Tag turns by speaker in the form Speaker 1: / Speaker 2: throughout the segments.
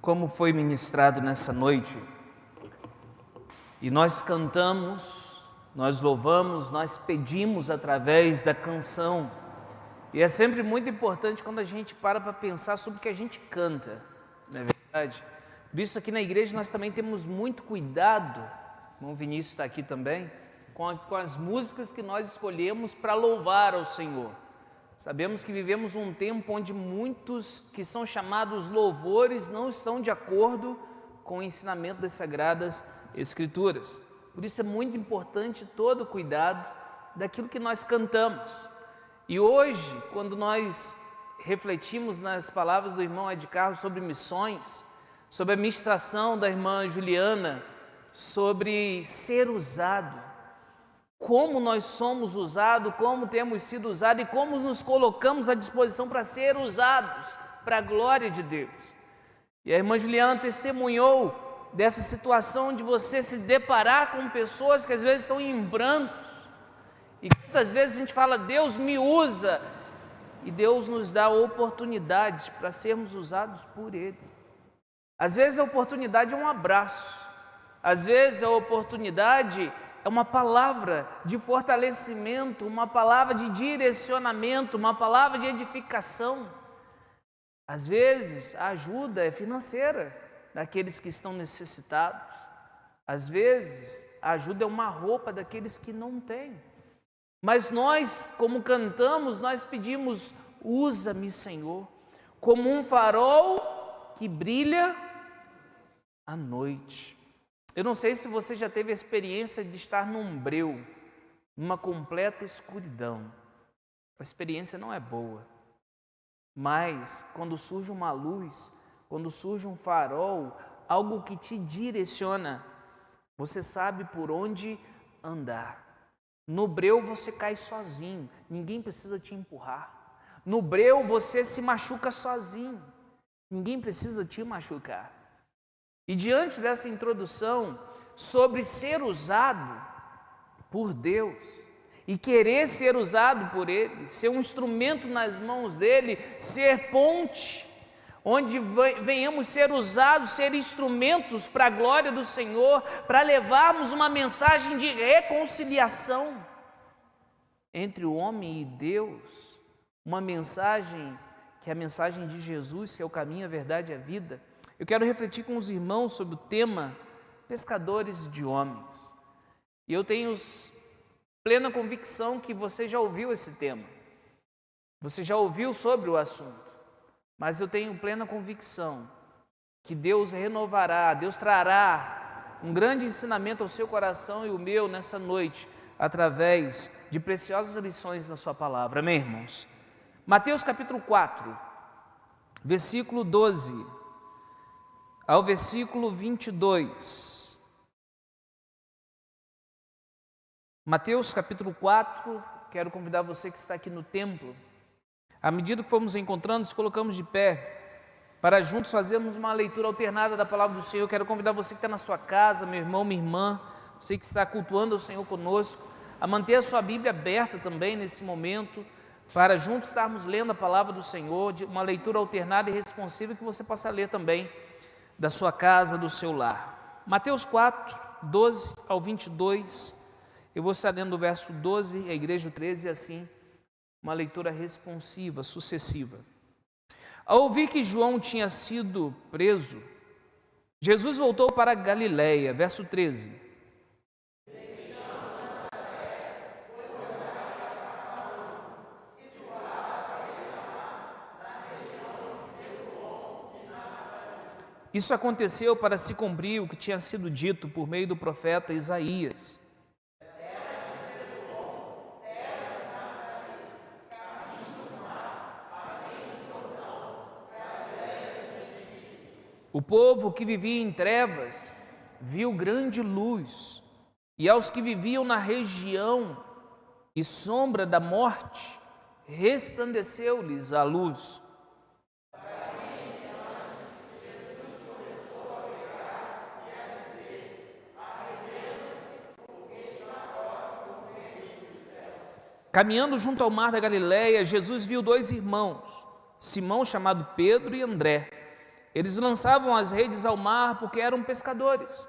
Speaker 1: como foi ministrado nessa noite. E nós cantamos, nós louvamos, nós pedimos através da canção. E é sempre muito importante quando a gente para pensar sobre o que a gente canta, não é verdade? Por isso aqui na igreja nós também temos muito cuidado, o irmão Vinícius está aqui também, com as músicas que nós escolhemos para louvar ao Senhor. Sabemos que vivemos um tempo onde muitos que são chamados louvores não estão de acordo com o ensinamento das Sagradas Escrituras. Por isso é muito importante todo o cuidado daquilo que nós cantamos. E hoje, quando nós refletimos nas palavras do irmão Ed Carlos sobre missões, sobre a ministração da irmã Juliana, sobre ser usado, como nós somos usados, como temos sido usados e como nos colocamos à disposição para ser usados para a glória de Deus. E a irmã Juliana testemunhou dessa situação de você se deparar com pessoas que às vezes estão em prantos e muitas vezes a gente fala, Deus me usa, e Deus nos dá oportunidades para sermos usados por Ele. Às vezes a oportunidade é um abraço, às vezes a oportunidade é uma palavra de fortalecimento, uma palavra de direcionamento, uma palavra de edificação. Às vezes a ajuda é financeira daqueles que estão necessitados. Às vezes a ajuda é uma roupa daqueles que não têm. Mas nós, como cantamos, nós pedimos, usa-me, Senhor, como um farol que brilha à noite. Eu não sei se você já teve a experiência de estar num breu, numa completa escuridão. A experiência não é boa, mas quando surge uma luz, quando surge um farol, algo que te direciona, você sabe por onde andar. No breu você cai sozinho, ninguém precisa te empurrar. No breu você se machuca sozinho, ninguém precisa te machucar. E diante dessa introdução sobre ser usado por Deus e querer ser usado por Ele, ser um instrumento nas mãos dEle, ser ponte, onde venhamos ser usados, ser instrumentos para a glória do Senhor, para levarmos uma mensagem de reconciliação entre o homem e Deus, uma mensagem que é a mensagem de Jesus, que é o caminho, a verdade e a vida. Eu quero refletir com os irmãos sobre o tema pescadores de homens. E eu tenho plena convicção que você já ouviu esse tema. Você já ouviu sobre o assunto. Mas eu tenho plena convicção que Deus renovará, Deus trará um grande ensinamento ao seu coração e o meu nessa noite, através de preciosas lições na sua palavra. Amém, irmãos? Mateus capítulo 4, versículo 12. Ao versículo 22. Mateus capítulo 4, quero convidar você que está aqui no templo, à medida que formos encontrando, nos colocamos de pé, para juntos fazermos uma leitura alternada da palavra do Senhor. Quero convidar você que está na sua casa, meu irmão, minha irmã, você que está cultuando o Senhor conosco, a manter a sua Bíblia aberta também nesse momento, para juntos estarmos lendo a palavra do Senhor, de uma leitura alternada e responsiva que você possa ler também da sua casa, do seu lar. Mateus 4, 12 ao 22, eu vou estar lendo o verso 12, a igreja 13, assim, uma leitura responsiva, sucessiva. Ao ouvir que João tinha sido preso, Jesus voltou para Galiléia, verso 13. Isso aconteceu para se cumprir o que tinha sido dito por meio do profeta Isaías. O povo que vivia em trevas viu grande luz, e aos que viviam na região e sombra da morte, resplandeceu-lhes a luz. Caminhando junto ao mar da Galileia, Jesus viu dois irmãos, Simão chamado Pedro e André, Eles lançavam as redes ao mar porque eram pescadores.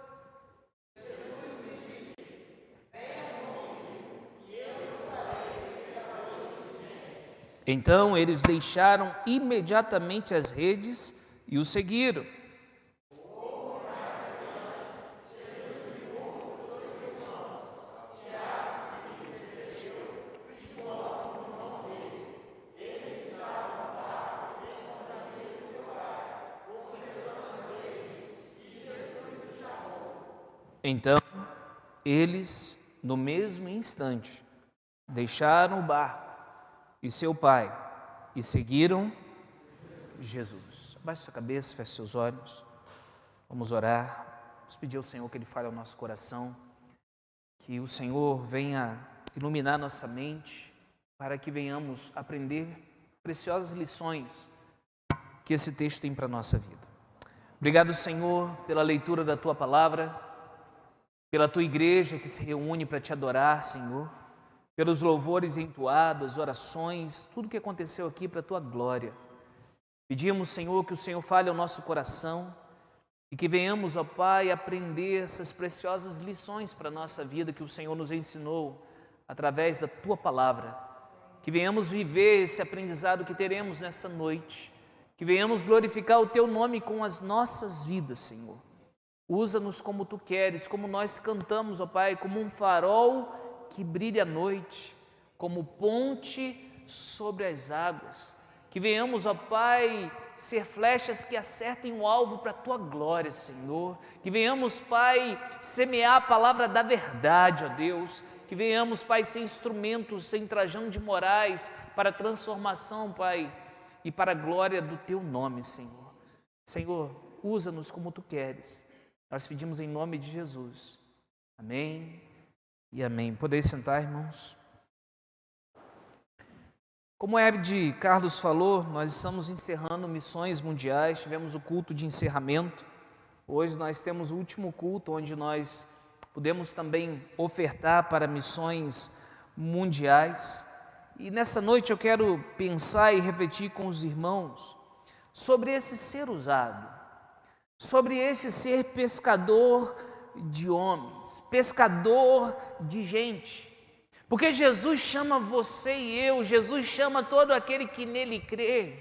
Speaker 1: Então eles deixaram imediatamente as redes e o seguiram. Então, eles, no mesmo instante, deixaram o barco e seu pai e seguiram Jesus. Abaixe sua cabeça, feche seus olhos. Vamos orar. Vamos pedir ao Senhor que Ele fale ao nosso coração, que o Senhor venha iluminar nossa mente, para que venhamos aprender preciosas lições que esse texto tem para a nossa vida. Obrigado, Senhor, pela leitura da Tua palavra, pela Tua igreja que se reúne para Te adorar, Senhor, pelos louvores entoados, orações, tudo que aconteceu aqui para a Tua glória. Pedimos, Senhor, que o Senhor fale ao nosso coração e que venhamos, ó Pai, aprender essas preciosas lições para a nossa vida que o Senhor nos ensinou através da Tua palavra. Que venhamos viver esse aprendizado que teremos nessa noite. Que venhamos glorificar o Teu nome com as nossas vidas, Senhor. Usa-nos como Tu queres, como nós cantamos, ó Pai, como um farol que brilha à noite, como ponte sobre as águas. Que venhamos, ó Pai, ser flechas que acertem o alvo para a Tua glória, Senhor. Que venhamos, Pai, semear a palavra da verdade, ó Deus. Que venhamos, Pai, ser instrumentos, sem trajão de morais, para a transformação, Pai, e para a glória do Teu nome, Senhor. Senhor, usa-nos como Tu queres. Nós pedimos em nome de Jesus. Amém e amém. Podeis sentar, irmãos. Como Hebe Carlos falou, nós estamos encerrando missões mundiais, tivemos o culto de encerramento. Hoje nós temos o último culto, onde nós podemos também ofertar para missões mundiais. E nessa noite eu quero pensar e refletir com os irmãos sobre esse ser usado, sobre este ser pescador de homens, pescador de gente. Porque Jesus chama você e eu, Jesus chama todo aquele que nele crê,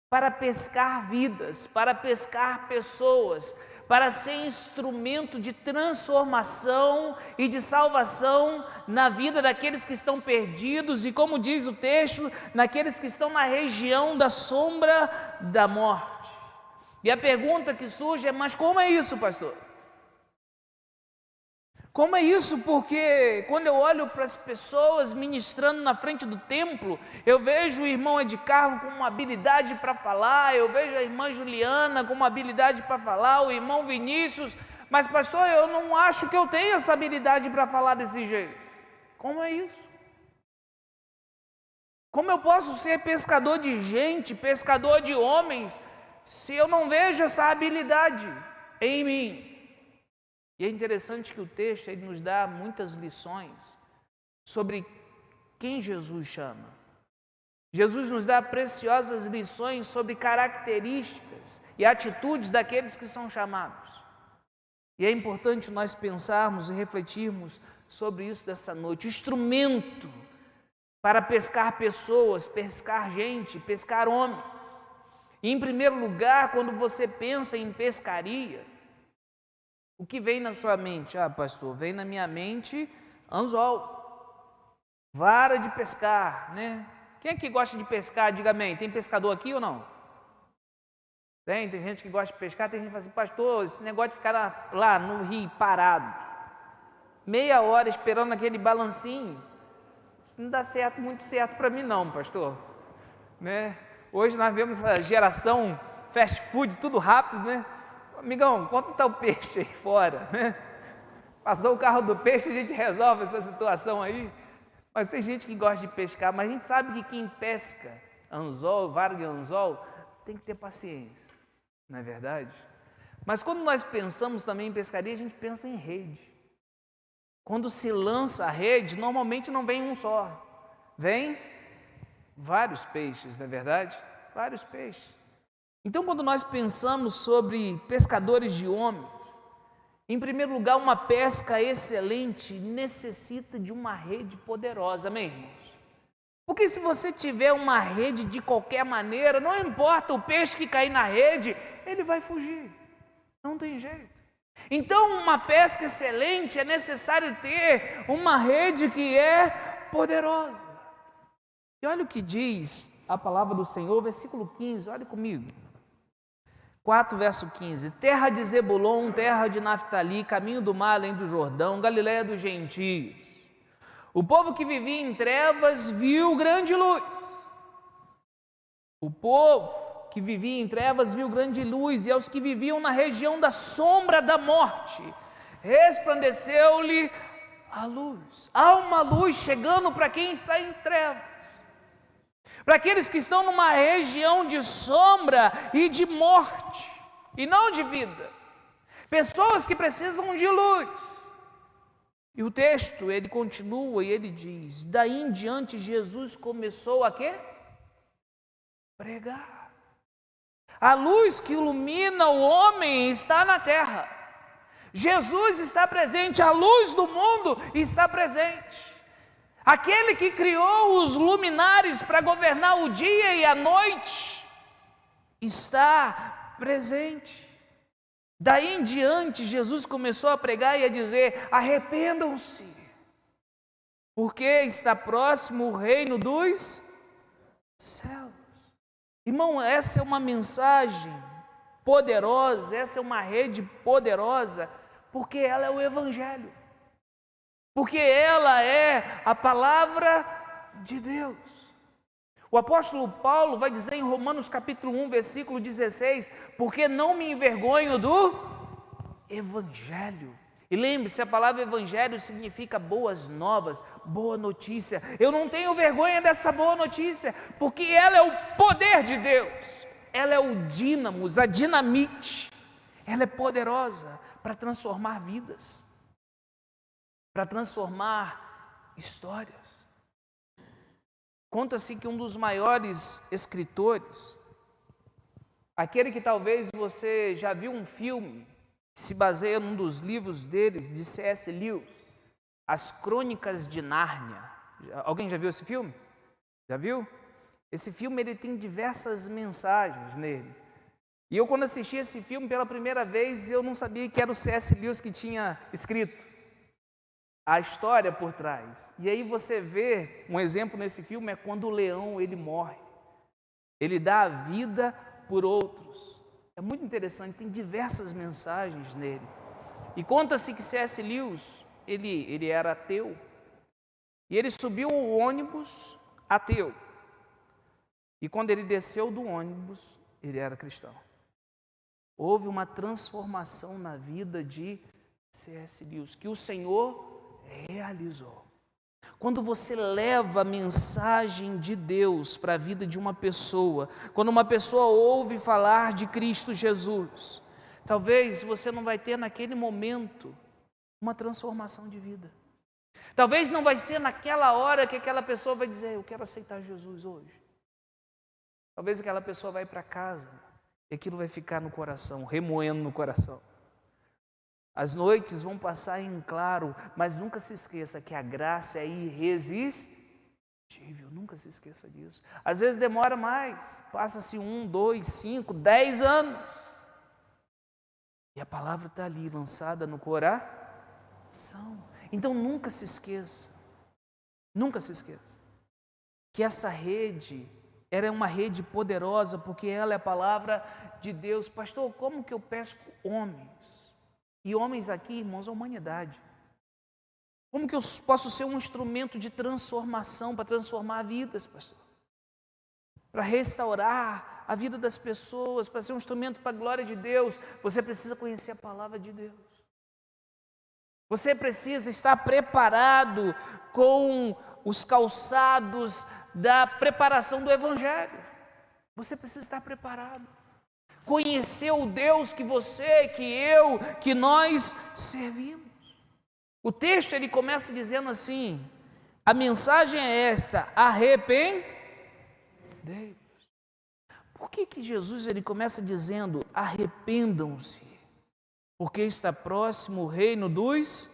Speaker 1: para pescar vidas, para pescar pessoas, para ser instrumento de transformação e de salvação na vida daqueles que estão perdidos e, como diz o texto, naqueles que estão na região da sombra da morte. E a pergunta que surge é: mas como é isso, pastor? Como é isso? Porque quando eu olho para as pessoas ministrando na frente do templo, eu vejo o irmão Ed Carlos com uma habilidade para falar, eu vejo a irmã Juliana com uma habilidade para falar, o irmão Vinícius, mas pastor, eu não acho que eu tenho essa habilidade para falar desse jeito. Como é isso? Como eu posso ser pescador de gente, pescador de homens, se eu não vejo essa habilidade em mim? E é interessante que o texto ele nos dá muitas lições sobre quem Jesus chama. Jesus nos dá preciosas lições sobre características e atitudes daqueles que são chamados. E é importante nós pensarmos e refletirmos sobre isso dessa noite. O instrumento para pescar pessoas, pescar gente, pescar homens. E, em primeiro lugar, quando você pensa em pescaria, o que vem na sua mente? Ah, pastor, vem na minha mente anzol, vara de pescar, né? Quem é que gosta de pescar? Diga amém. Tem pescador aqui ou não? Tem gente que gosta de pescar, tem gente que fala assim: pastor, esse negócio de ficar lá no rio parado, meia hora esperando aquele balancinho, isso não dá certo, muito certo para mim não, pastor. Né? Hoje nós vemos essa geração fast food, tudo rápido, né? Amigão, quanto está o peixe aí fora? Né? Passou o carro do peixe, a gente resolve essa situação aí. Mas tem gente que gosta de pescar, mas a gente sabe que quem pesca anzol, vara de anzol, tem que ter paciência, não é verdade? Mas quando nós pensamos também em pescaria, a gente pensa em rede. Quando se lança a rede, normalmente não vem um só, vem vários peixes, não é verdade? Vários peixes. Então, quando nós pensamos sobre pescadores de homens, em primeiro lugar, uma pesca excelente necessita de uma rede poderosa, amém, irmãos? Porque se você tiver uma rede de qualquer maneira, não importa o peixe que cair na rede, ele vai fugir, não tem jeito. Então, uma pesca excelente é necessário ter uma rede que é poderosa. E olha o que diz a palavra do Senhor, versículo 15, olha comigo. 4, verso 15. Terra de Zebulon, terra de Naftali, caminho do mar além do Jordão, Galiléia dos gentios. O povo que vivia em trevas viu grande luz. O povo que vivia em trevas viu grande luz, e aos que viviam na região da sombra da morte, resplandeceu-lhe a luz. Há uma luz chegando para quem está em trevas. Para aqueles que estão numa região de sombra e de morte, e não de vida. Pessoas que precisam de luz. E o texto, ele continua e ele diz, daí em diante Jesus começou a quê? Pregar. A luz que ilumina o homem está na terra. Jesus está presente, a luz do mundo está presente. Aquele que criou os luminares para governar o dia e a noite está presente. Daí em diante, Jesus começou a pregar e a dizer: arrependam-se, porque está próximo o reino dos céus. Irmão, essa é uma mensagem poderosa, essa é uma rede poderosa, porque ela é o Evangelho. Porque ela é a palavra de Deus. O apóstolo Paulo vai dizer em Romanos capítulo 1, versículo 16, porque não me envergonho do Evangelho. E lembre-se, a palavra Evangelho significa boas novas, boa notícia. Eu não tenho vergonha dessa boa notícia, porque ela é o poder de Deus. Ela é o dínamos, a dinamite. Ela é poderosa para transformar vidas, para transformar histórias. Conta-se que um dos maiores escritores, aquele que talvez você já viu um filme, que se baseia num dos livros deles, de C.S. Lewis, As Crônicas de Nárnia. Alguém já viu esse filme? Já viu? Esse filme ele tem diversas mensagens nele. E eu, quando assisti esse filme pela primeira vez, eu não sabia que era o C.S. Lewis que tinha escrito a história por trás. E aí você vê, um exemplo nesse filme é quando o leão ele morre. Ele dá a vida por outros. É muito interessante, tem diversas mensagens nele. E conta-se que C.S. Lewis, ele era ateu. E ele subiu o ônibus ateu. E quando ele desceu do ônibus, ele era cristão. Houve uma transformação na vida de C.S. Lewis, que o Senhor realizou. Quando você leva a mensagem de Deus para a vida de uma pessoa, quando uma pessoa ouve falar de Cristo Jesus, talvez você não vai ter naquele momento uma transformação de vida. Talvez não vai ser naquela hora que aquela pessoa vai dizer: eu quero aceitar Jesus hoje. Talvez aquela pessoa vai para casa e aquilo vai ficar no coração, remoendo no coração. As noites vão passar em claro, mas nunca se esqueça que a graça é irresistível, nunca se esqueça disso. Às vezes demora mais, passa-se 1, 2, 5, 10 anos. E a palavra está ali, lançada no coração. Então nunca se esqueça, que essa rede, ela é uma rede poderosa, porque ela é a palavra de Deus. Pastor, como que eu pesco homens? E homens aqui, irmãos, a humanidade. Como que eu posso ser um instrumento de transformação, para transformar vidas, pastor? Para restaurar a vida das pessoas, para ser um instrumento para a glória de Deus, você precisa conhecer a palavra de Deus. Você precisa estar preparado com os calçados da preparação do Evangelho. Você precisa estar preparado. Conhecer o Deus que você, que eu, que nós servimos. O texto ele começa dizendo assim: a mensagem é esta: arrependei-vos. por que Jesus ele começa dizendo: arrependam-se, porque está próximo o reino dos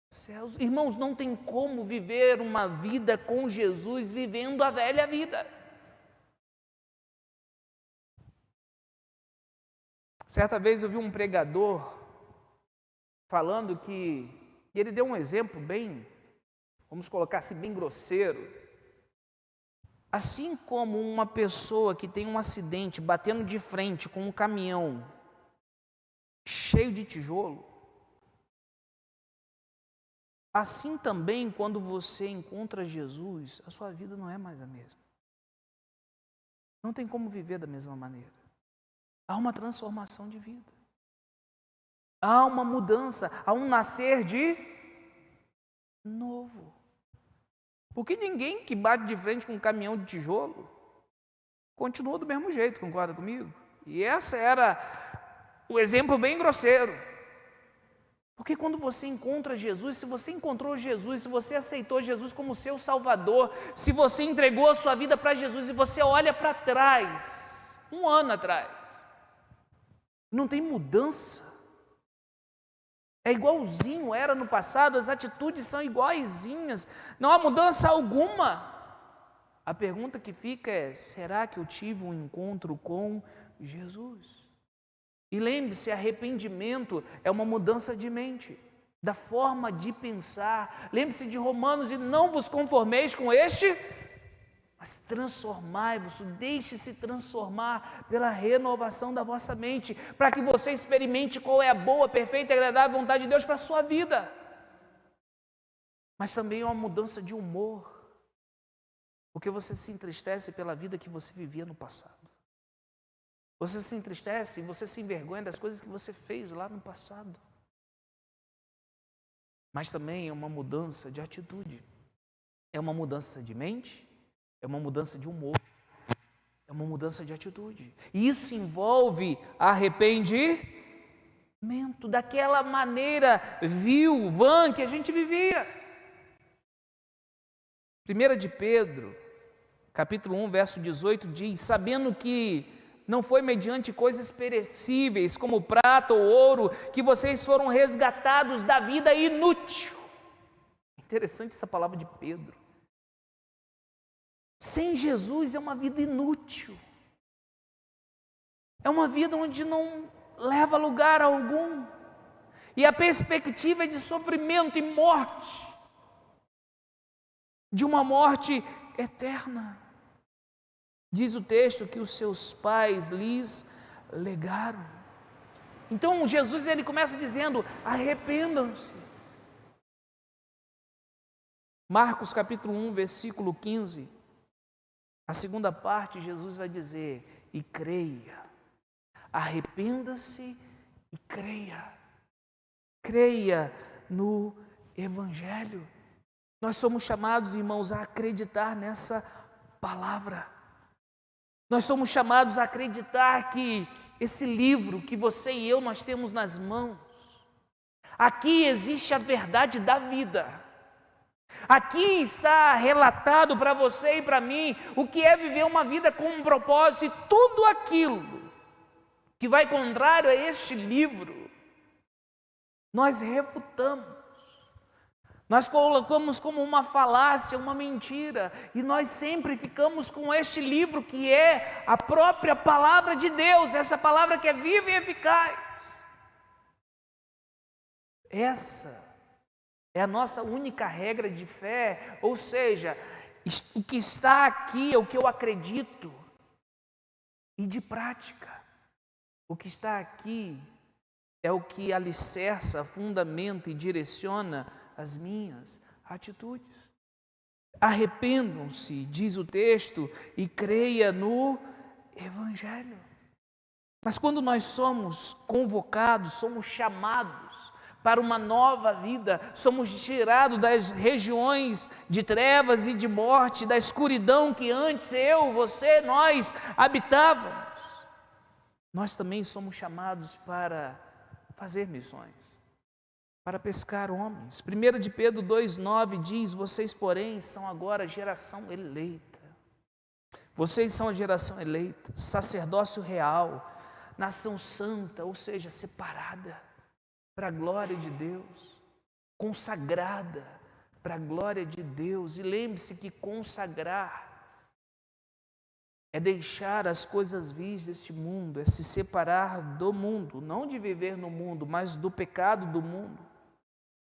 Speaker 1: céus? Irmãos, não tem como viver uma vida com Jesus vivendo a velha vida. Certa vez eu vi um pregador falando que ele deu um exemplo bem, vamos colocar assim, bem grosseiro. Assim como uma pessoa que tem um acidente batendo de frente com um caminhão cheio de tijolo, assim também quando você encontra Jesus, a sua vida não é mais a mesma. Não tem como viver da mesma maneira. Há uma transformação de vida. Há uma mudança, há um nascer de novo. Porque ninguém que bate de frente com um caminhão de tijolo continua do mesmo jeito, concorda comigo? E esse era o exemplo bem grosseiro. Porque quando você encontra Jesus, se você encontrou Jesus, se você aceitou Jesus como seu Salvador, se você entregou a sua vida para Jesus e você olha para trás, um ano atrás, não tem mudança. É igualzinho era no passado, as atitudes são iguaizinhas, não há mudança alguma. A pergunta que fica é: será que eu tive um encontro com Jesus? E lembre-se, arrependimento é uma mudança de mente, da forma de pensar. Lembre-se de Romanos: e não vos conformeis com este, mas transformai-vos, deixe-se transformar pela renovação da vossa mente, para que você experimente qual é a boa, perfeita e agradável vontade de Deus para a sua vida. Mas também é uma mudança de humor, porque você se entristece pela vida que você vivia no passado. Você se entristece e você se envergonha das coisas que você fez lá no passado. Mas também é uma mudança de atitude, é uma mudança de mente, é uma mudança de humor, é uma mudança de atitude. E isso envolve arrependimento daquela maneira vil, vã que a gente vivia. 1 de Pedro, capítulo 1, verso 18 diz: sabendo que não foi mediante coisas perecíveis, como prata ou ouro, que vocês foram resgatados da vida inútil. Interessante essa palavra de Pedro. Sem Jesus é uma vida inútil. É uma vida onde não leva a lugar algum. E a perspectiva é de sofrimento e morte. De uma morte eterna. Diz o texto que os seus pais lhes legaram. Então Jesus ele começa dizendo: arrependam-se. Marcos capítulo 1, versículo 15. A segunda parte, Jesus vai dizer: e creia, arrependa-se e creia, creia no Evangelho. Nós somos chamados, irmãos, a acreditar nessa palavra. Nós somos chamados a acreditar que esse livro que você e eu nós temos nas mãos, aqui existe a verdade da vida. Aqui está relatado para você e para mim o que é viver uma vida com um propósito, e tudo aquilo que vai contrário a este livro, nós refutamos, nós colocamos como uma falácia, uma mentira, e nós sempre ficamos com este livro que é a própria palavra de Deus, essa palavra que é viva e eficaz. Essa é a nossa única regra de fé, ou seja, o que está aqui é o que eu acredito, e de prática, o que está aqui é o que alicerça, fundamenta e direciona as minhas atitudes. Arrependam-se, diz o texto, e creia no Evangelho. Mas quando nós somos convocados, somos chamados para uma nova vida, somos tirados das regiões de trevas e de morte, da escuridão que antes eu, você, nós habitávamos. Nós também somos chamados para fazer missões, para pescar homens. 1 de Pedro 2,9 diz: vocês, porém, são agora geração eleita. Vocês são a geração eleita, sacerdócio real, nação santa, ou seja, separada para a glória de Deus, consagrada para a glória de Deus. E lembre-se que consagrar é deixar as coisas vis deste mundo, é se separar do mundo, não de viver no mundo, mas do pecado do mundo,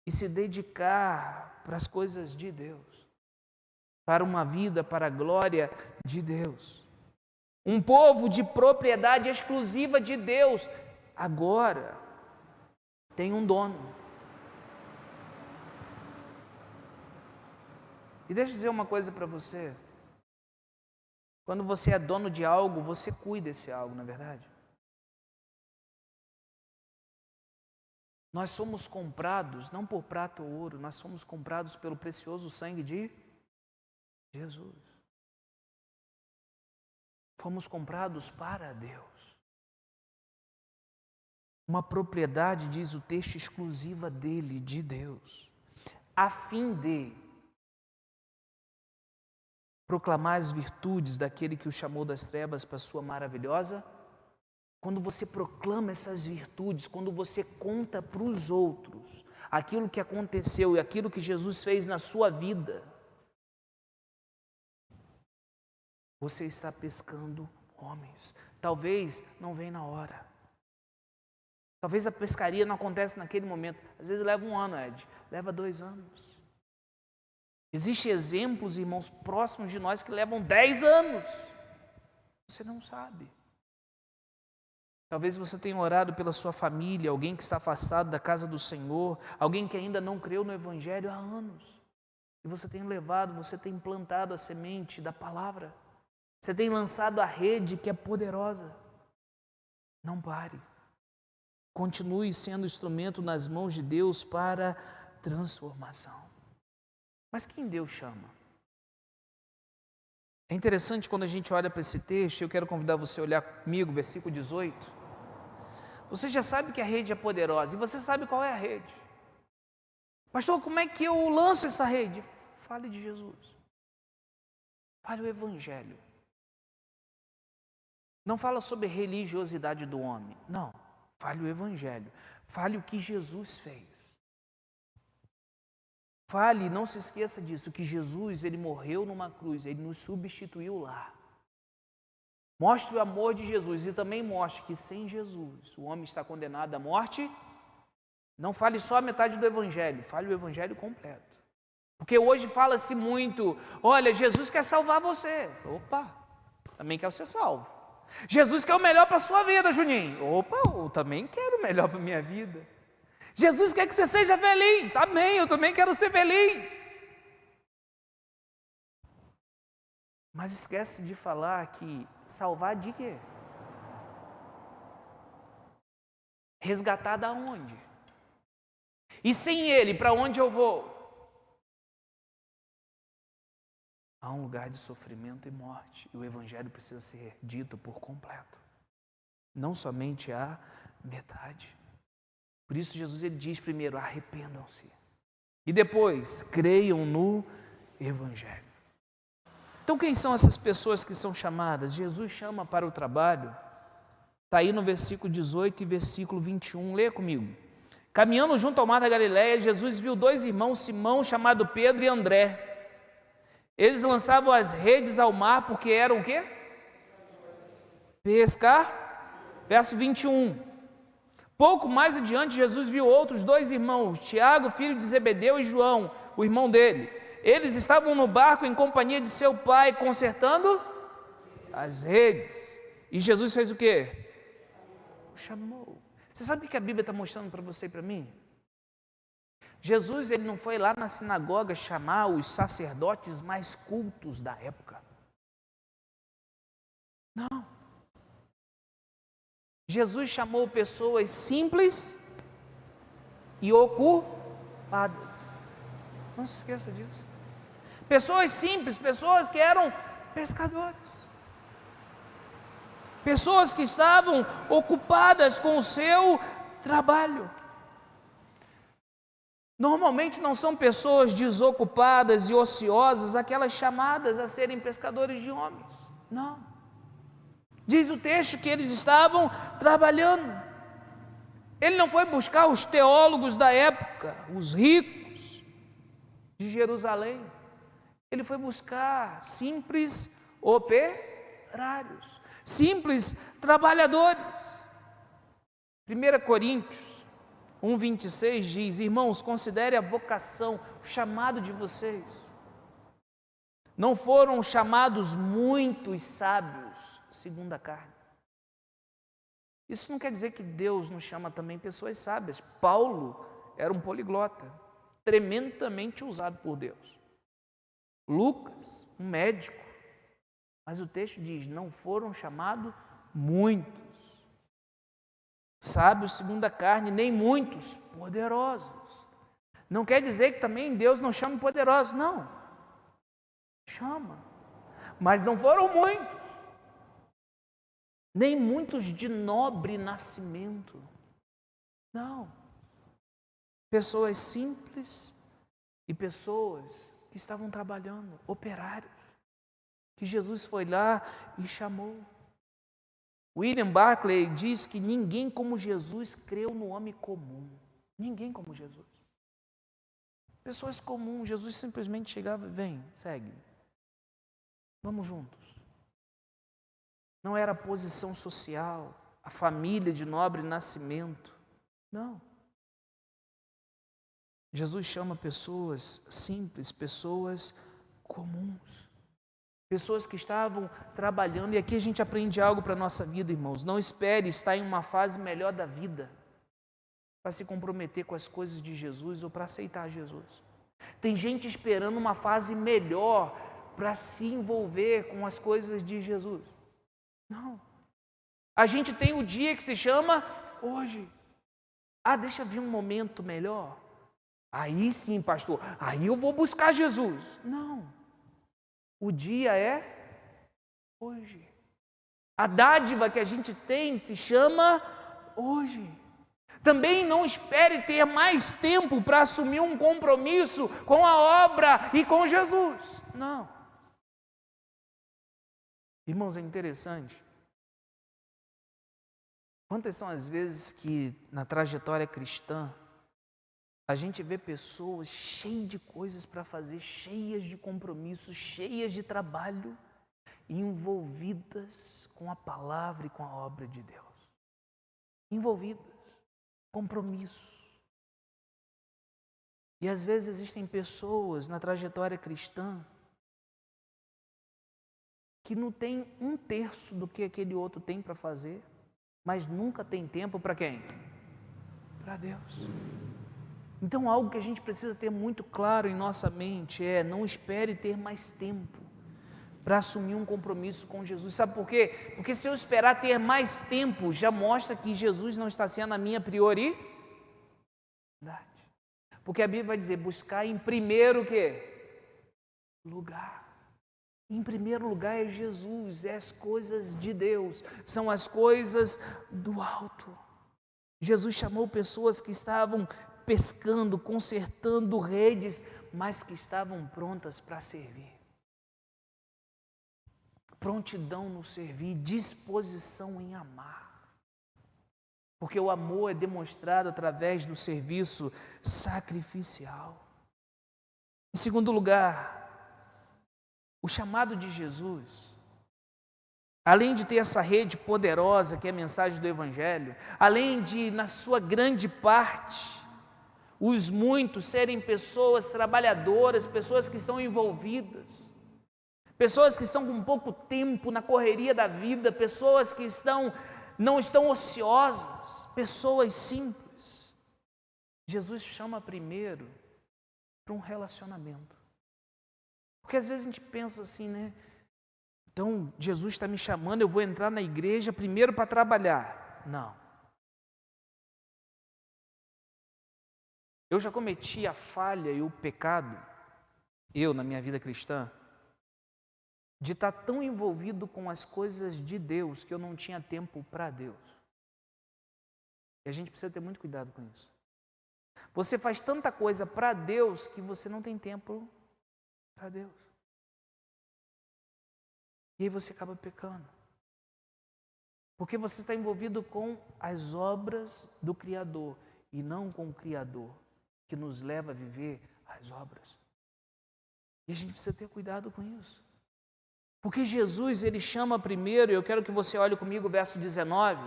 Speaker 1: e se dedicar para as coisas de Deus, para uma vida, para a glória de Deus. Um povo de propriedade exclusiva de Deus, agora tem um dono. E deixa eu dizer uma coisa para você. Quando você é dono de algo, você cuida desse algo, não é verdade? Nós somos comprados, não por prata ou ouro, nós somos comprados pelo precioso sangue de Jesus. Fomos comprados para Deus. Uma propriedade, diz o texto, exclusiva dele, de Deus, a fim de proclamar as virtudes daquele que o chamou das trevas para a sua maravilhosa. Quando você proclama essas virtudes, quando você conta para os outros aquilo que aconteceu e aquilo que Jesus fez na sua vida, você está pescando homens. Talvez não venha na hora. Talvez a pescaria não acontece naquele momento. Às vezes leva 1 ano, Ed. Leva 2 anos. Existem exemplos, irmãos, próximos de nós que levam 10 anos. Você não sabe. Talvez você tenha orado pela sua família, alguém que está afastado da casa do Senhor, alguém que ainda não creu no Evangelho há anos. E você tem levado, você tem plantado a semente da palavra. Você tem lançado a rede que é poderosa. Não pare. Continue sendo instrumento nas mãos de Deus para transformação. Mas quem Deus chama? É interessante quando a gente olha para esse texto, eu quero convidar você a olhar comigo, versículo 18. Você já sabe que a rede é poderosa, e você sabe qual é a rede. Pastor, como é que eu lanço essa rede? Fale de Jesus. Fale o Evangelho. Não fala sobre religiosidade do homem, não. Fale o Evangelho. Fale o que Jesus fez. Fale, não se esqueça disso, que Jesus, ele morreu numa cruz, ele nos substituiu lá. Mostre o amor de Jesus e também mostre que sem Jesus o homem está condenado à morte. Não fale só a metade do Evangelho, fale o Evangelho completo. Porque hoje fala-se muito, olha, Jesus quer salvar você. Opa, também quero ser salvo. Jesus quer o melhor para a sua vida, Juninho. Opa, eu também quero o melhor para a minha vida. Jesus quer que você seja feliz. Amém, eu também quero ser feliz. Mas esquece de falar que salvar de quê? Resgatar da onde? E sem Ele, para onde eu vou? Há um lugar de sofrimento e morte. E o Evangelho precisa ser dito por completo. Não somente a metade. Por isso Jesus ele diz primeiro, arrependam-se. E depois, creiam no Evangelho. Então quem são essas pessoas que são chamadas? Jesus chama para o trabalho. Está aí no versículo 18 e versículo 21. Leia comigo. Caminhando junto ao mar da Galileia, Jesus viu 2 irmãos, Simão, chamado Pedro, e André. Eles lançavam as redes ao mar porque eram o quê? Pescar. Verso 21. Pouco mais adiante, Jesus viu outros 2 irmãos, Tiago, filho de Zebedeu, e João, o irmão dele. Eles estavam no barco em companhia de seu pai, consertando as redes. E Jesus fez o quê? O chamou. Você sabe o que a Bíblia está mostrando para você e para mim? Jesus ele não foi lá na sinagoga chamar os sacerdotes mais cultos da época. Não. Jesus chamou pessoas simples e ocupadas. Não se esqueça disso. Pessoas simples, pessoas que eram pescadores. Pessoas que estavam ocupadas com o seu trabalho. Normalmente não são pessoas desocupadas e ociosas aquelas chamadas a serem pescadores de homens. Não. Diz o texto que eles estavam trabalhando. Ele não foi buscar os teólogos da época, os ricos de Jerusalém. Ele foi buscar simples operários, simples trabalhadores. 1 Coríntios 1,26 diz: irmãos, considere a vocação, o chamado de vocês. Não foram chamados muitos sábios, segundo a carne. Isso não quer dizer que Deus não chama também pessoas sábias. Paulo era um poliglota, tremendamente usado por Deus. Lucas, um médico. Mas o texto diz: não foram chamados muitos sábios segundo a carne, nem muitos poderosos. Não quer dizer que também Deus não chama poderosos, não. Chama. Mas não foram muitos. Nem muitos de nobre nascimento. Não. Pessoas simples e pessoas que estavam trabalhando, operários, que Jesus foi lá e chamou. William Barclay diz que ninguém como Jesus creu no homem comum. Ninguém como Jesus. Pessoas comuns, Jesus simplesmente chegava e vem, segue. Vamos juntos. Não era a posição social, a família de nobre nascimento. Não. Jesus chama pessoas simples, pessoas comuns. Pessoas que estavam trabalhando, e aqui a gente aprende algo para a nossa vida, irmãos. Não espere estar em uma fase melhor da vida para se comprometer com as coisas de Jesus ou para aceitar Jesus. Tem gente esperando uma fase melhor para se envolver com as coisas de Jesus. Não. A gente tem o dia que se chama hoje. Deixa vir um momento melhor. Aí sim, pastor, aí eu vou buscar Jesus. Não. O dia é hoje. A dádiva que a gente tem se chama hoje. Também não espere ter mais tempo para assumir um compromisso com a obra e com Jesus. Não. Irmãos, é interessante. Quantas são as vezes que na trajetória cristã a gente vê pessoas cheias de coisas para fazer, cheias de compromissos, cheias de trabalho, envolvidas com a palavra e com a obra de Deus. Envolvidas, compromisso. E às vezes existem pessoas na trajetória cristã que não tem 1/3 do que aquele outro tem para fazer, mas nunca tem tempo para quem? Para Deus. Então, algo que a gente precisa ter muito claro em nossa mente é: não espere ter mais tempo para assumir um compromisso com Jesus. Sabe por quê? Porque se eu esperar ter mais tempo, já mostra que Jesus não está sendo a minha prioridade. Porque a Bíblia vai dizer: buscar em primeiro o quê? Lugar. Em primeiro lugar é Jesus, é as coisas de Deus, são as coisas do alto. Jesus chamou pessoas que estavam pescando, consertando redes, mas que estavam prontas para servir. Prontidão no servir, disposição em amar. Porque o amor é demonstrado através do serviço sacrificial. Em segundo lugar, o chamado de Jesus, além de ter essa rede poderosa que é a mensagem do Evangelho, além de, na sua grande parte, os muitos serem pessoas trabalhadoras, pessoas que estão envolvidas, pessoas que estão com pouco tempo na correria da vida, pessoas que não estão ociosas, pessoas simples. Jesus chama primeiro para um relacionamento. Porque às vezes a gente pensa assim, né? Então, Jesus está me chamando, eu vou entrar na igreja primeiro para trabalhar. Não. Eu já cometi a falha e o pecado, na minha vida cristã, de estar tão envolvido com as coisas de Deus que eu não tinha tempo para Deus. E a gente precisa ter muito cuidado com isso. Você faz tanta coisa para Deus que você não tem tempo para Deus. E aí você acaba pecando. Porque você está envolvido com as obras do Criador e não com o Criador, que nos leva a viver as obras. E a gente precisa ter cuidado com isso. Porque Jesus, ele chama primeiro, eu quero que você olhe comigo o verso 19.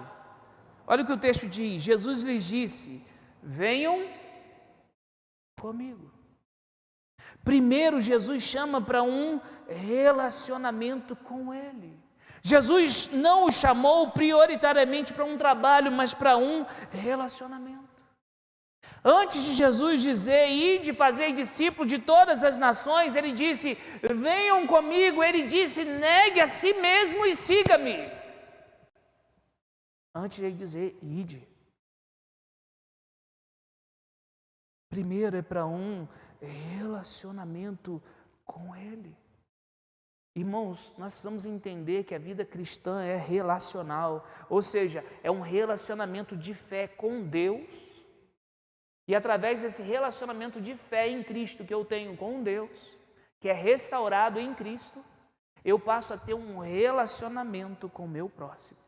Speaker 1: Olha o que o texto diz. Jesus lhes disse: venham comigo. Primeiro, Jesus chama para um relacionamento com Ele. Jesus não o chamou prioritariamente para um trabalho, mas para um relacionamento. Antes de Jesus dizer, ide fazer discípulos de todas as nações, Ele disse, venham comigo. Ele disse, negue a si mesmo e siga-me. Antes de Ele dizer, ide. Primeiro é para um relacionamento com Ele. Irmãos, nós precisamos entender que a vida cristã é relacional, ou seja, é um relacionamento de fé com Deus, e através desse relacionamento de fé em Cristo que eu tenho com Deus, que é restaurado em Cristo, eu passo a ter um relacionamento com o meu próximo,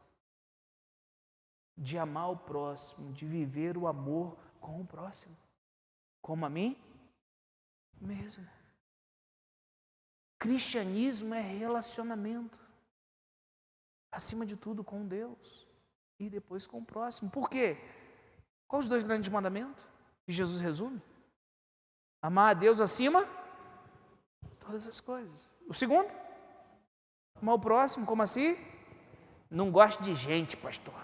Speaker 1: de amar o próximo, de viver o amor com o próximo, como a mim mesmo. Cristianismo é relacionamento, acima de tudo com Deus e depois com o próximo. Por quê? Quais os dois grandes mandamentos que Jesus resume? Amar a Deus acima de todas as coisas. O segundo? Amar o próximo, como assim? Não gosto de gente, pastor.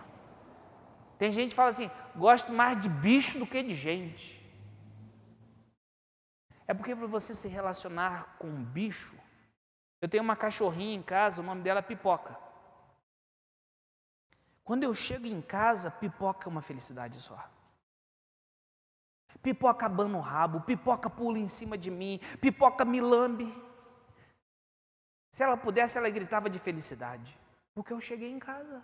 Speaker 1: Tem gente que fala assim, gosto mais de bicho do que de gente. É porque para você se relacionar com um bicho, eu tenho uma cachorrinha em casa, o nome dela é Pipoca. Quando eu chego em casa, Pipoca é uma felicidade só. Pipoca abana o rabo, Pipoca pula em cima de mim, Pipoca me lambe. Se ela pudesse, ela gritava de felicidade, porque eu cheguei em casa.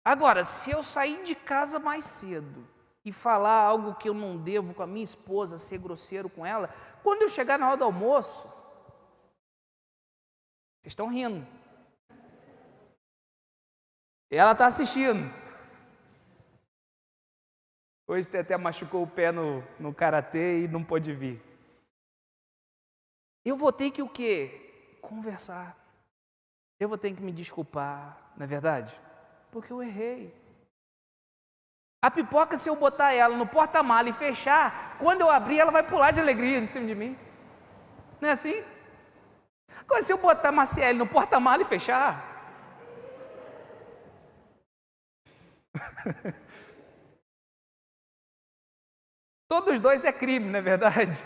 Speaker 1: Agora, se eu sair de casa mais cedo e falar algo que eu não devo com a minha esposa, ser grosseiro com ela, quando eu chegar na hora do almoço, vocês estão rindo. Ela está assistindo. Hoje até machucou o pé no karatê e não pôde vir. Eu vou ter que o quê? Conversar. Eu vou ter que me desculpar, não é verdade? Porque eu errei. A Pipoca, se eu botar ela no porta-mala e fechar, quando eu abrir, ela vai pular de alegria em cima de mim. Não é assim? Agora, se eu botar a Maciele no porta-mala e fechar... Todos os dois é crime, não é verdade?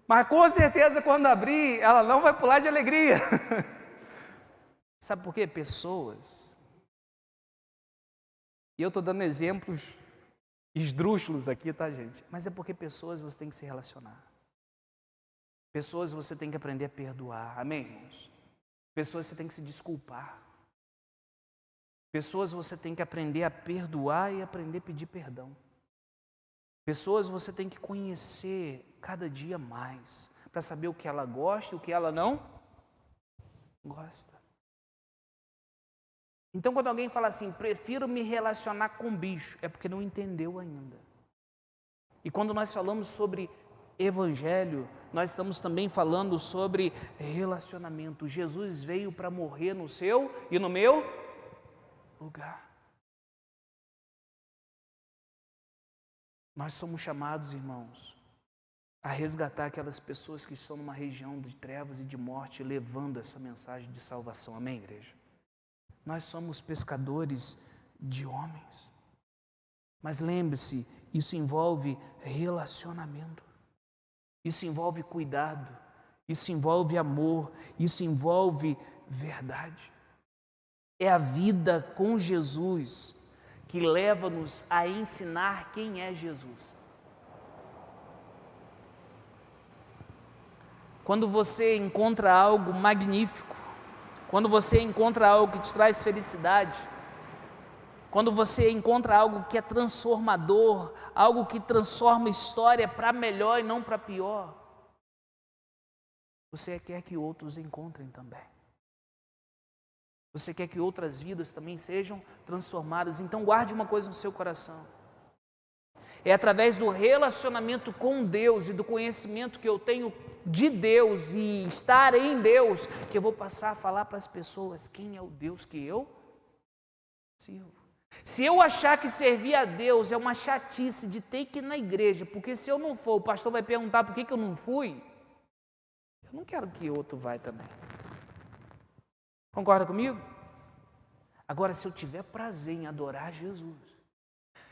Speaker 1: Mas com certeza quando abrir, ela não vai pular de alegria. Sabe por quê? Pessoas. E eu estou dando exemplos esdrúxulos aqui, tá, gente? Mas é porque pessoas você tem que se relacionar. Pessoas você tem que aprender a perdoar. Amém, irmãos? Pessoas você tem que se desculpar. Pessoas você tem que aprender a perdoar e aprender a pedir perdão. Pessoas você tem que conhecer cada dia mais, para saber o que ela gosta e o que ela não gosta. Então, quando alguém fala assim, prefiro me relacionar com bicho, é porque não entendeu ainda. E quando nós falamos sobre evangelho, nós estamos também falando sobre relacionamento. Jesus veio para morrer no seu e no meu lugar. Nós somos chamados, irmãos, a resgatar aquelas pessoas que estão numa região de trevas e de morte, levando essa mensagem de salvação. Amém, igreja? Nós somos pescadores de homens. Mas lembre-se, isso envolve relacionamento. Isso envolve cuidado. Isso envolve amor. Isso envolve verdade. É a vida com Jesus que leva-nos a ensinar quem é Jesus. Quando você encontra algo magnífico, quando você encontra algo que te traz felicidade, quando você encontra algo que é transformador, algo que transforma a história para melhor e não para pior, Você quer que outros encontrem também. Você quer que outras vidas também sejam transformadas. Então guarde uma coisa no seu coração. É através do relacionamento com Deus e do conhecimento que eu tenho de Deus e estar em Deus, que eu vou passar a falar para as pessoas quem é o Deus que eu sirvo. Se eu achar que servir a Deus é uma chatice de ter que ir na igreja, porque se eu não for, o pastor vai perguntar por que eu não fui, eu não quero que outro vá também. Concorda comigo? Agora, se eu tiver prazer em adorar Jesus,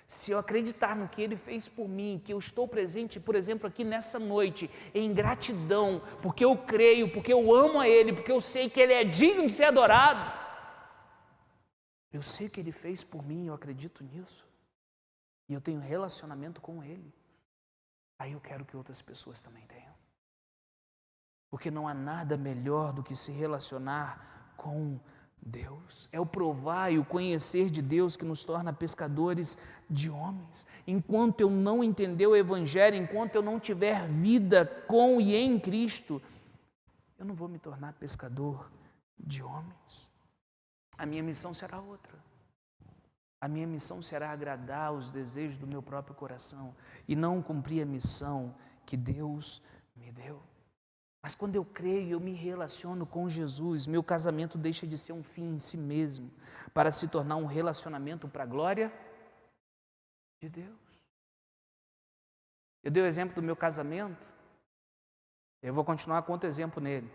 Speaker 1: se eu acreditar no que Ele fez por mim, que eu estou presente, por exemplo, aqui nessa noite, em gratidão, porque eu creio, porque eu amo a Ele, porque eu sei que Ele é digno de ser adorado, eu sei o que Ele fez por mim, eu acredito nisso, e eu tenho relacionamento com Ele, aí eu quero que outras pessoas também tenham. Porque não há nada melhor do que se relacionar com Deus. É o provar e o conhecer de Deus que nos torna pescadores de homens. Enquanto eu não entender o Evangelho, enquanto eu não tiver vida com e em Cristo, eu não vou me tornar pescador de homens. A minha missão será outra. A minha missão será agradar os desejos do meu próprio coração e não cumprir a missão que Deus me deu. Mas quando eu creio, eu me relaciono com Jesus, meu casamento deixa de ser um fim em si mesmo, para se tornar um relacionamento para a glória de Deus. Eu dei o exemplo do meu casamento, eu vou continuar com outro exemplo nele.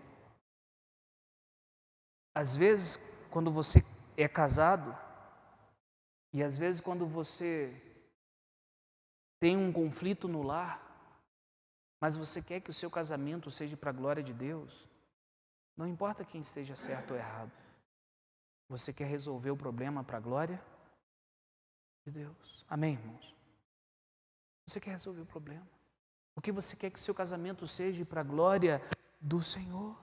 Speaker 1: Às vezes, quando você é casado, e às vezes quando você tem um conflito no lar, mas você quer que o seu casamento seja para a glória de Deus, não importa quem esteja certo ou errado, você quer resolver o problema para a glória de Deus. Amém, irmãos? Você quer resolver o problema, porque você quer que o seu casamento seja para a glória do Senhor.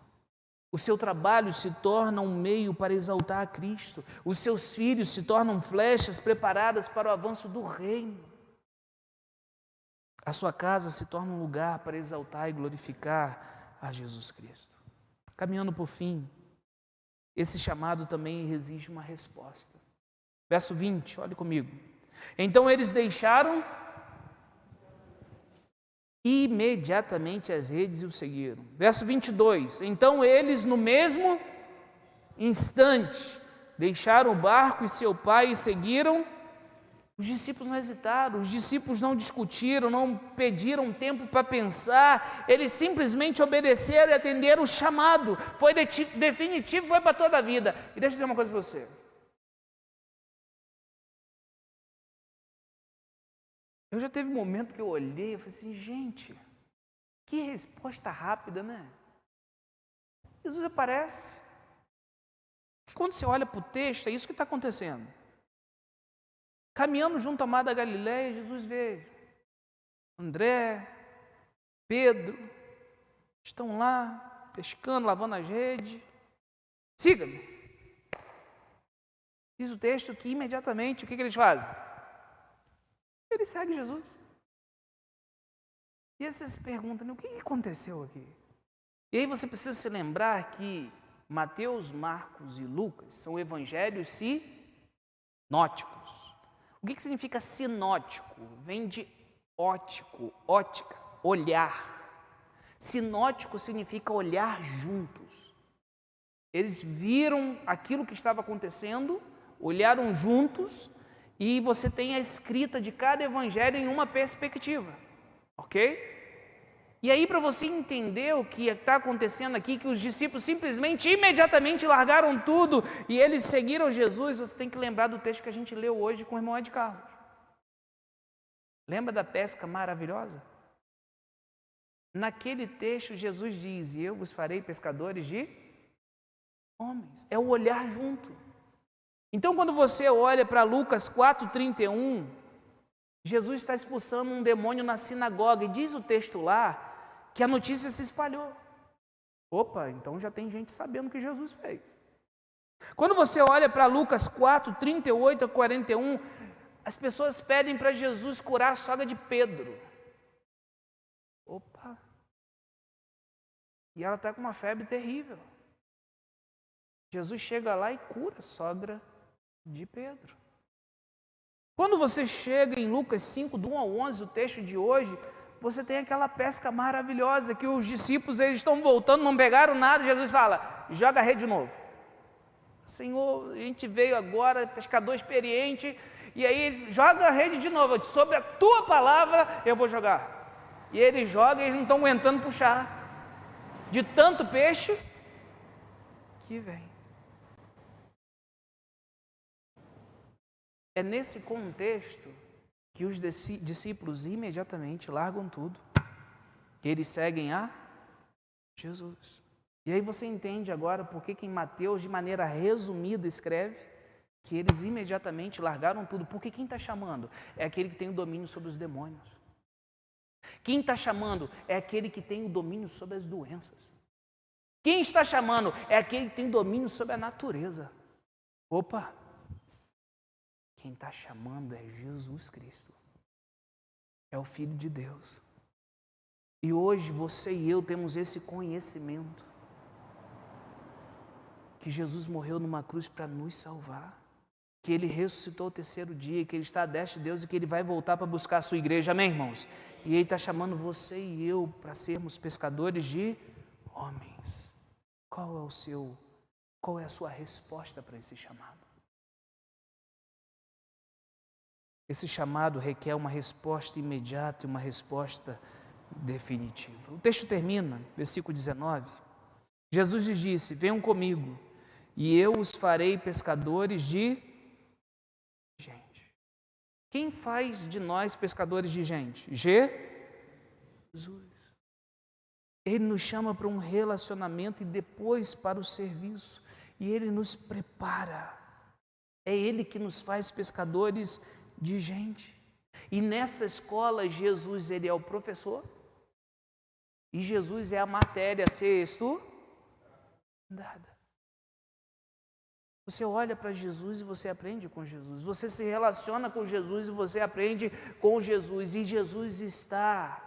Speaker 1: O seu trabalho se torna um meio para exaltar a Cristo, os seus filhos se tornam flechas preparadas para o avanço do reino. A sua casa se torna um lugar para exaltar e glorificar a Jesus Cristo. Caminhando por fim, esse chamado também exige uma resposta. Verso 20, olhe comigo. Então eles deixaram imediatamente as redes e o seguiram. Verso 22, então eles no mesmo instante deixaram o barco e seu pai e seguiram. Os discípulos não hesitaram, os discípulos não discutiram, não pediram tempo para pensar, eles simplesmente obedeceram e atenderam o chamado, foi definitivo, foi para toda a vida. E deixa eu dizer uma coisa para você. Eu já teve um momento que eu olhei e falei assim, gente, que resposta rápida, né? Jesus aparece. Porque quando você olha para o texto, é isso que está acontecendo. Caminhando junto ao mar da Galileia, Jesus vê André, Pedro, estão lá, pescando, lavando as redes. Siga-me. Diz o texto que imediatamente, o que eles fazem? Eles seguem Jesus. E aí você se pergunta, o que aconteceu aqui? E aí você precisa se lembrar que Mateus, Marcos e Lucas são evangelhos sinóticos. O que significa sinótico? Vem de ótico, ótica, olhar. Sinótico significa olhar juntos. Eles viram aquilo que estava acontecendo, olharam juntos, e você tem a escrita de cada evangelho em uma perspectiva, ok? E aí, para você entender o que está acontecendo aqui, que os discípulos simplesmente, imediatamente largaram tudo e eles seguiram Jesus, você tem que lembrar do texto que a gente leu hoje com o irmão Ed Carlos. Lembra da pesca maravilhosa? Naquele texto, Jesus diz, e eu vos farei pescadores de homens. É o olhar junto. Então, quando você olha para Lucas 4,31, Jesus está expulsando um demônio na sinagoga, e diz o texto lá, que a notícia se espalhou. Opa, então já tem gente sabendo o que Jesus fez. Quando você olha para Lucas 4, 38 a 41, as pessoas pedem para Jesus curar a sogra de Pedro. Opa! E ela está com uma febre terrível. Jesus chega lá e cura a sogra de Pedro. Quando você chega em Lucas 5, do 1 ao 11, o texto de hoje, você tem aquela pesca maravilhosa que os discípulos eles estão voltando, não pegaram nada, Jesus fala, joga a rede de novo. Senhor, a gente veio agora, pescador experiente, e aí ele joga a rede de novo, sobre a tua palavra eu vou jogar. E ele joga e eles não estão aguentando puxar. De tanto peixe que vem. É nesse contexto que os discípulos imediatamente largam tudo. E eles seguem a Jesus. E aí você entende agora por que em Mateus, de maneira resumida, escreve que eles imediatamente largaram tudo. Porque quem está chamando é aquele que tem o domínio sobre os demônios. Quem está chamando é aquele que tem o domínio sobre as doenças. Quem está chamando é aquele que tem domínio sobre a natureza. Opa! Quem está chamando é Jesus Cristo. É o Filho de Deus. E hoje você e eu temos esse conhecimento. Que Jesus morreu numa cruz para nos salvar. Que Ele ressuscitou ao terceiro dia, que Ele está à destra de Deus e que Ele vai voltar para buscar a sua igreja. Amém, irmãos? E Ele está chamando você e eu para sermos pescadores de homens. Qual é a sua resposta para esse chamado? Esse chamado requer uma resposta imediata e uma resposta definitiva. O texto termina, versículo 19. Jesus lhes disse, venham comigo e eu os farei pescadores de gente. Quem faz de nós pescadores de gente? Jesus. Ele nos chama para um relacionamento e depois para o serviço. E Ele nos prepara. É Ele que nos faz pescadores de gente. E nessa escola, Jesus ele é o professor. E Jesus é a matéria a ser estudada. Você olha para Jesus e você aprende com Jesus. Você se relaciona com Jesus e você aprende com Jesus. E Jesus está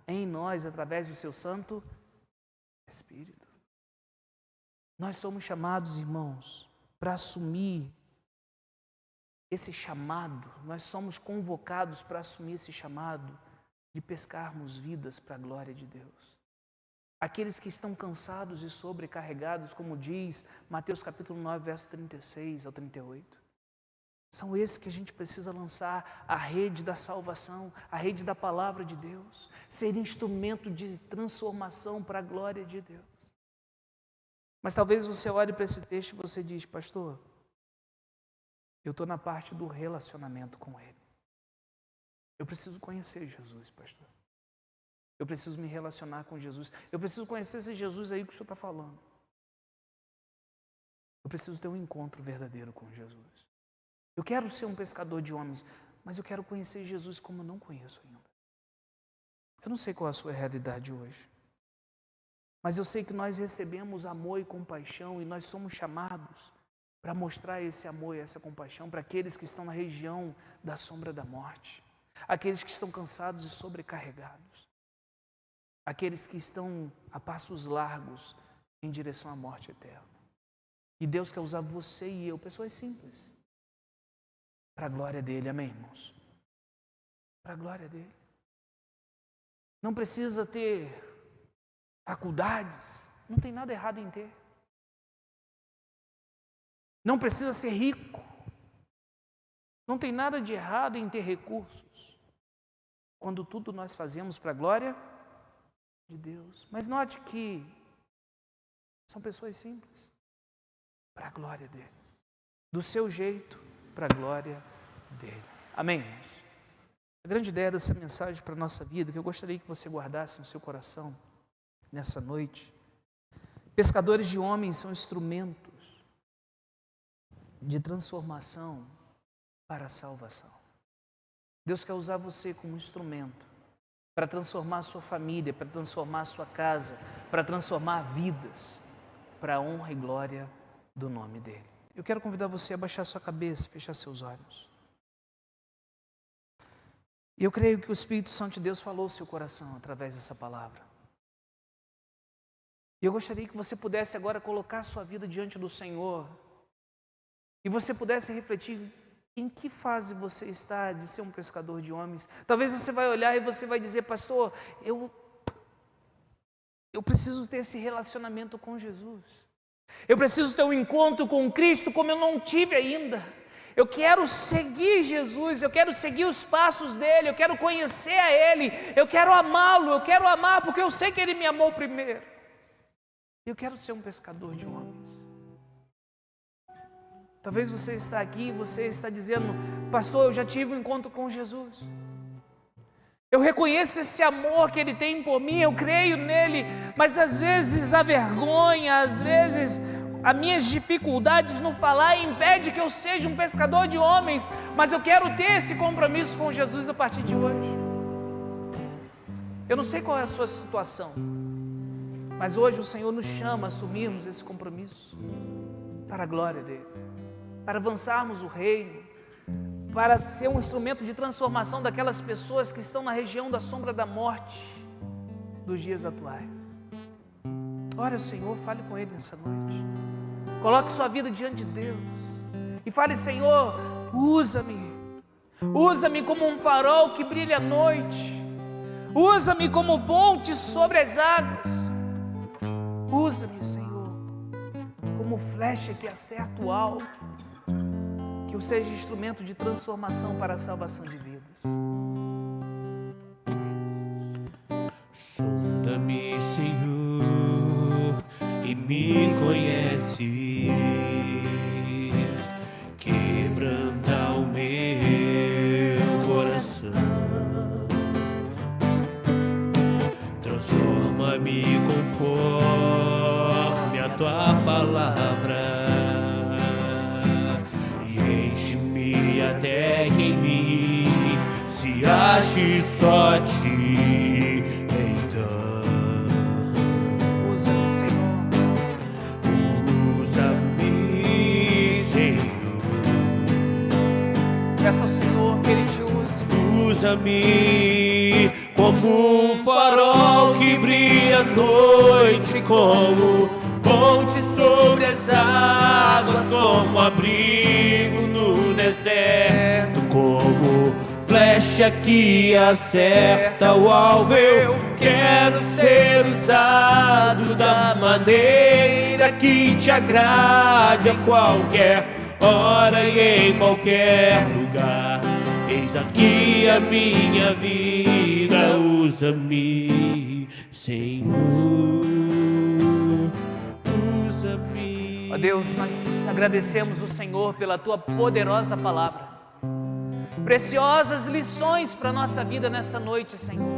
Speaker 1: em nós através do seu Santo Espírito. Nós somos chamados, irmãos, para assumir esse chamado. Nós somos convocados para assumir esse chamado de pescarmos vidas para a glória de Deus. Aqueles que estão cansados e sobrecarregados, como diz Mateus capítulo 9, verso 36 ao 38. São esses que a gente precisa lançar a rede da salvação, a rede da palavra de Deus, ser instrumento de transformação para a glória de Deus. Mas talvez você olhe para esse texto e você diz, pastor, eu estou na parte do relacionamento com Ele. Eu preciso conhecer Jesus, pastor. Eu preciso me relacionar com Jesus. Eu preciso conhecer esse Jesus aí que o senhor está falando. Eu preciso ter um encontro verdadeiro com Jesus. Eu quero ser um pescador de homens, mas eu quero conhecer Jesus como eu não conheço ainda. Eu não sei qual é a sua realidade hoje, mas eu sei que nós recebemos amor e compaixão e nós somos chamados para mostrar esse amor e essa compaixão para aqueles que estão na região da sombra da morte, aqueles que estão cansados e sobrecarregados, aqueles que estão a passos largos em direção à morte eterna. E Deus quer usar você e eu, pessoas simples, para a glória dEle, amém, irmãos? Para a glória dEle. Não precisa ter faculdades, não tem nada errado em ter. Não precisa ser rico, não tem nada de errado em ter recursos, quando tudo nós fazemos para a glória de Deus. Mas note que são pessoas simples, para a glória dEle, do seu jeito, para a glória dEle. Amém, irmãos? A grande ideia dessa mensagem para a nossa vida, que eu gostaria que você guardasse no seu coração, nessa noite, pescadores de homens são instrumentos de transformação para a salvação. Deus quer usar você como instrumento para transformar a sua família, para transformar a sua casa, para transformar vidas, para a honra e glória do nome dEle. Eu quero convidar você a baixar sua cabeça, fechar seus olhos. E eu creio que o Espírito Santo de Deus falou ao seu coração através dessa palavra. E eu gostaria que você pudesse agora colocar a sua vida diante do Senhor e você pudesse refletir em que fase você está de ser um pescador de homens. Talvez você vai olhar e você vai dizer: pastor, eu preciso ter esse relacionamento com Jesus. Eu preciso ter um encontro com Cristo como eu não tive ainda. Eu quero seguir Jesus, eu quero seguir os passos dele, eu quero conhecer a ele, eu quero amá-lo, eu quero amar porque eu sei que ele me amou primeiro. Eu quero ser um pescador de homens. Talvez você está aqui e você está dizendo: pastor, eu já tive um encontro com Jesus. Eu reconheço esse amor que ele tem por mim, eu creio nele, mas às vezes a vergonha, às vezes as minhas dificuldades no falar impede que eu seja um pescador de homens, mas eu quero ter esse compromisso com Jesus a partir de hoje. Eu não sei qual é a sua situação, mas hoje o Senhor nos chama a assumirmos esse compromisso para a glória dele, para avançarmos o reino, para ser um instrumento de transformação daquelas pessoas que estão na região da sombra da morte dos dias atuais. Ore ao Senhor, fale com Ele nessa noite. Coloque sua vida diante de Deus e fale: Senhor, usa-me como um farol que brilha à noite, usa-me como ponte sobre as águas, usa-me, Senhor, como flecha que acerta o alvo, que eu seja instrumento de transformação para a salvação de vidas.
Speaker 2: Sonda-me, Senhor, e me conheces, quebranta o meu coração, transforma-me conforme a tua palavra, enche-me até que em mim se ache só ti. Então
Speaker 1: Usa-me, Senhor.
Speaker 2: Usa-me, Senhor.
Speaker 1: Peça ao Senhor que Ele te use.
Speaker 2: Usa-me como um farol que brilha à noite, como ponte sobre as águas, como abrigo no deserto, como flecha que acerta o alvo. Eu quero ser usado da maneira que te agrade, a qualquer hora e em qualquer lugar. Eis aqui a minha vida, usa-me, Senhor, usa-me.
Speaker 1: Ó Deus, nós agradecemos o Senhor pela Tua poderosa palavra. Preciosas lições para a nossa vida nessa noite, Senhor.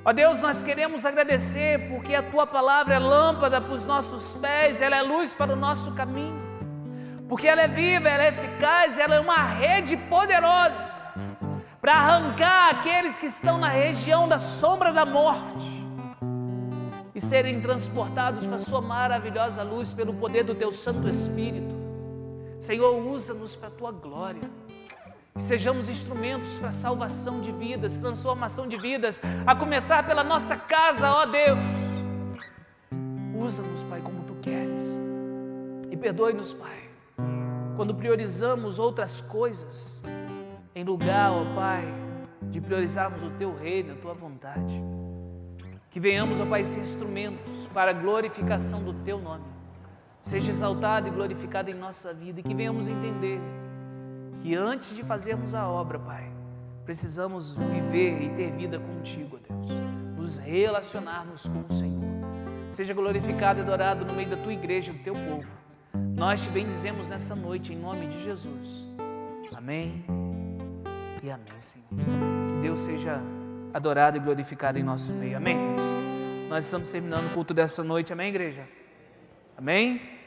Speaker 1: Ó Deus, nós queremos agradecer porque a Tua palavra é lâmpada para os nossos pés, ela é luz para o nosso caminho. Porque ela é viva, ela é eficaz, ela é uma rede poderosa para arrancar aqueles que estão na região da sombra da morte e serem transportados para a Sua maravilhosa luz pelo poder do Teu Santo Espírito. Senhor, usa-nos para a Tua glória. Que sejamos instrumentos para salvação de vidas, transformação de vidas, a começar pela nossa casa, ó Deus. Usa-nos, Pai, como Tu queres. E perdoe-nos, Pai, quando priorizamos outras coisas, em lugar, ó Pai, de priorizarmos o Teu reino, a Tua vontade. Que venhamos, ó Pai, ser instrumentos para a glorificação do Teu nome. Seja exaltado e glorificado em nossa vida e que venhamos entender que antes de fazermos a obra, Pai, precisamos viver e ter vida contigo, ó Deus, nos relacionarmos com o Senhor. Seja glorificado e adorado no meio da Tua igreja, do Teu povo. Nós te bendizemos nessa noite, em nome de Jesus. Amém e amém, Senhor. Que Deus seja adorado e glorificado em nosso meio. Amém, irmãos? Nós estamos terminando o culto dessa noite. Amém, igreja? Amém?